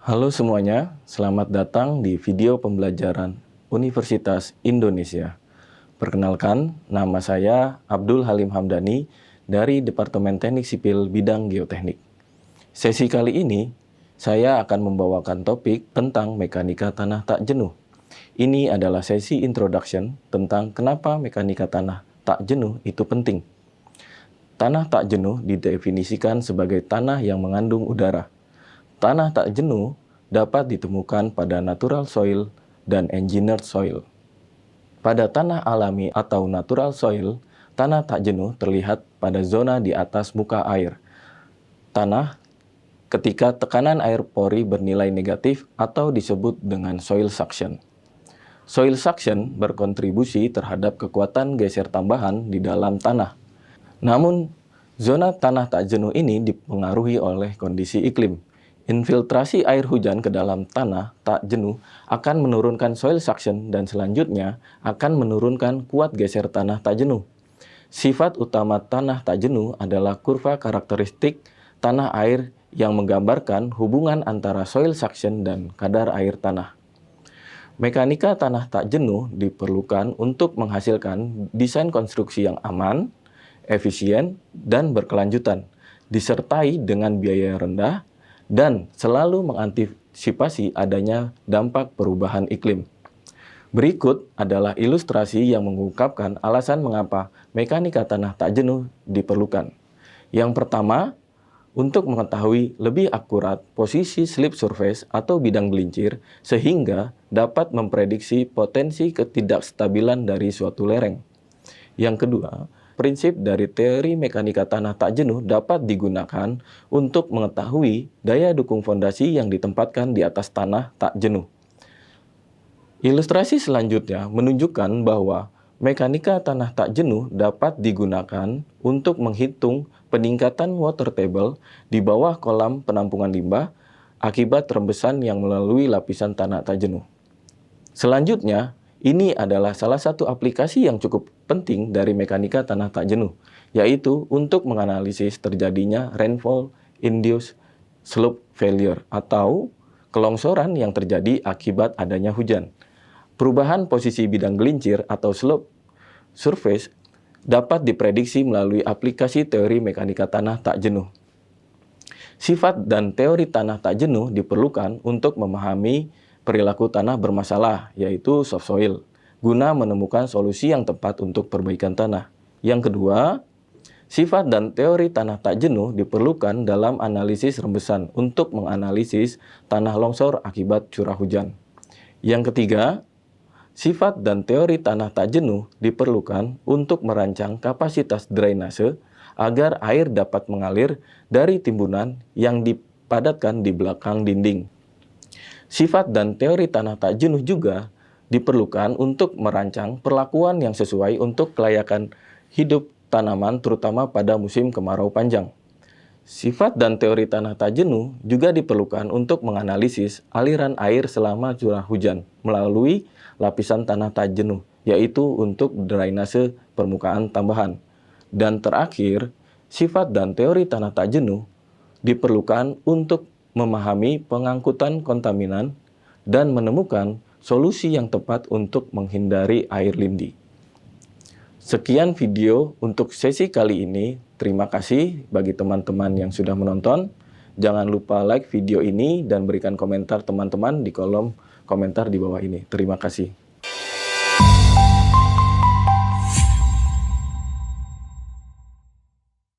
Halo semuanya, selamat datang di video pembelajaran Universitas Indonesia. Perkenalkan, nama saya Abdul Halim Hamdani dari Departemen Teknik Sipil Bidang Geoteknik. Sesi kali ini, saya akan membawakan topik tentang mekanika tanah tak jenuh. Ini adalah sesi introduction tentang kenapa mekanika tanah tak jenuh itu penting. Tanah tak jenuh didefinisikan sebagai tanah yang mengandung udara. Tanah tak jenuh dapat ditemukan pada natural soil dan engineered soil. Pada tanah alami atau natural soil, tanah tak jenuh terlihat pada zona di atas muka air. Tanah ketika tekanan air pori bernilai negatif atau disebut dengan soil suction. Soil suction berkontribusi terhadap kekuatan geser tambahan di dalam tanah. Namun, zona tanah tak jenuh ini dipengaruhi oleh kondisi iklim. Infiltrasi air hujan ke dalam tanah tak jenuh akan menurunkan soil suction dan selanjutnya akan menurunkan kuat geser tanah tak jenuh. Sifat utama tanah tak jenuh adalah kurva karakteristik tanah air yang menggambarkan hubungan antara soil suction dan kadar air tanah. Mekanika tanah tak jenuh diperlukan untuk menghasilkan desain konstruksi yang aman, efisien, dan berkelanjutan, disertai dengan biaya rendah, dan selalu mengantisipasi adanya dampak perubahan iklim. Berikut adalah ilustrasi yang mengungkapkan alasan mengapa mekanika tanah tak jenuh diperlukan. Yang pertama, untuk mengetahui lebih akurat posisi slip surface atau bidang gelincir sehingga dapat memprediksi potensi ketidakstabilan dari suatu lereng. Yang kedua, prinsip dari teori mekanika tanah tak jenuh dapat digunakan untuk mengetahui daya dukung fondasi yang ditempatkan di atas tanah tak jenuh. Ilustrasi selanjutnya menunjukkan bahwa mekanika tanah tak jenuh dapat digunakan untuk menghitung peningkatan water table di bawah kolam penampungan limbah akibat rembesan yang melalui lapisan tanah tak jenuh. Selanjutnya, ini adalah salah satu aplikasi yang cukup penting dari mekanika tanah tak jenuh, yaitu untuk menganalisis terjadinya rainfall induced slope failure atau kelongsoran yang terjadi akibat adanya hujan. Perubahan posisi bidang gelincir atau slope surface dapat diprediksi melalui aplikasi teori mekanika tanah tak jenuh. Sifat dan teori tanah tak jenuh diperlukan untuk memahami perilaku tanah bermasalah, yaitu soft soil, guna menemukan solusi yang tepat untuk perbaikan tanah. Yang kedua, sifat dan teori tanah tak jenuh diperlukan dalam analisis rembesan untuk menganalisis tanah longsor akibat curah hujan. Yang ketiga, sifat dan teori tanah tak jenuh diperlukan untuk merancang kapasitas drainase agar air dapat mengalir dari timbunan yang dipadatkan di belakang dinding. Sifat dan teori tanah tak jenuh juga diperlukan untuk merancang perlakuan yang sesuai untuk kelayakan hidup tanaman terutama pada musim kemarau panjang. Sifat dan teori tanah tak jenuh juga diperlukan untuk menganalisis aliran air selama curah hujan melalui lapisan tanah tak jenuh, yaitu untuk drainase permukaan tambahan. Dan terakhir, sifat dan teori tanah tak jenuh diperlukan untuk memahami pengangkutan kontaminan dan menemukan solusi yang tepat untuk menghindari air lindi. Sekian video untuk sesi kali ini. Terima kasih bagi teman-teman yang sudah menonton. Jangan lupa like video ini dan berikan komentar teman-teman di kolom komentar di bawah ini. Terima kasih.